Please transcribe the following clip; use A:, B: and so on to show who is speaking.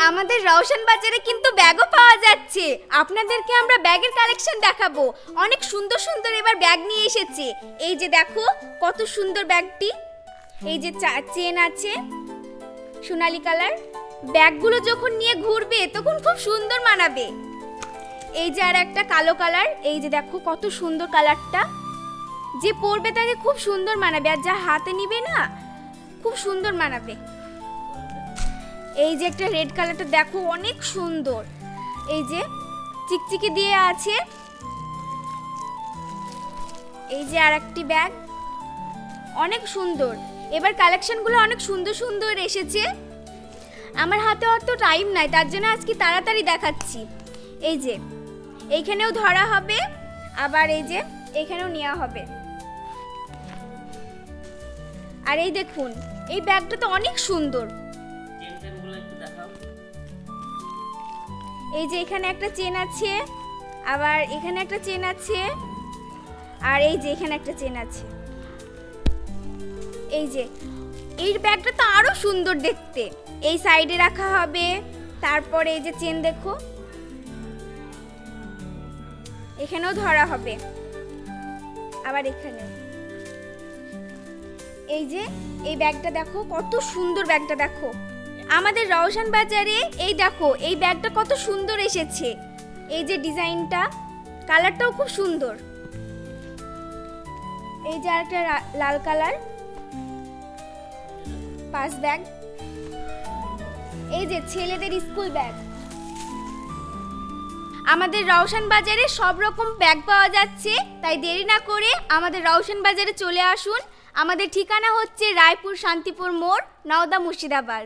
A: আমাদের রওশন বাজারে কিন্তু ব্যাগও পাওয়া যাচ্ছে। আপনাদেরকে আমরা ব্যাগের কালেকশন দেখাবো। অনেক সুন্দর সুন্দর এবার ব্যাগ নিয়ে এসেছে। এই যে দেখো কত সুন্দর ব্যাগটি। এই যে চেন আছে সোনালী কালার। ব্যাগগুলো যখন নিয়ে ঘুরবে তখন খুব সুন্দর মানাবে। এই যে আর একটা কালো কালার। এই যে দেখো কত সুন্দর কালারটা, যে পরবে তাকে খুব সুন্দর মানাবে, আর যা হাতে নিবে না খুব সুন্দর মানাবে। এই যে একটা রেড কালারটা দেখো অনেক সুন্দর, এই যে চিকচিকি দিয়ে আছে। এই যে আর একটি ব্যাগ অনেক সুন্দর। এবার কালেকশনগুলো অনেক সুন্দর সুন্দর এসেছে। আমার হাতে অত টাইম নাই, তার জন্য আজকে তাড়াতাড়ি দেখাচ্ছি। এই যে এইখানেও ধরা হবে, আবার এই যে এইখানেও নেওয়া হবে। আর এই দেখুন এই ব্যাগটা তো অনেক সুন্দর। এই যে এখানে একটা চেন আছে, আবার এখানে একটা চেন আছে, আর এই যে এখানে একটা চেন আছে। এই যে এই ব্যাগটা তো আরো সুন্দর দেখতে। এই সাইডে রাখা হবে, তারপরে এই যে চেন দেখো এখানেও ধরা হবে, আবার এখানেও। এই যে এই ব্যাগটা দেখো কত সুন্দর, ব্যাগটা দেখো আমাদের রওশন বাজারে। এই দেখো এই ব্যাগটা কত সুন্দর এসেছে। এই যে ডিজাইনটা, কালারটাও খুব সুন্দর। এই যে আরেকটা লাল কালার পাস ব্যাগ। এই যে ছেলেদের স্কুল ব্যাগ। আমাদের রওশন বাজারে সব রকম ব্যাগ পাওয়া যাচ্ছে, তাই দেরি না করে আমাদের রওশন বাজারে চলে আসুন। আমাদের ঠিকানা হচ্ছে রায়পুর শান্তিপুর মোড়, নওদা, মুর্শিদাবাদ।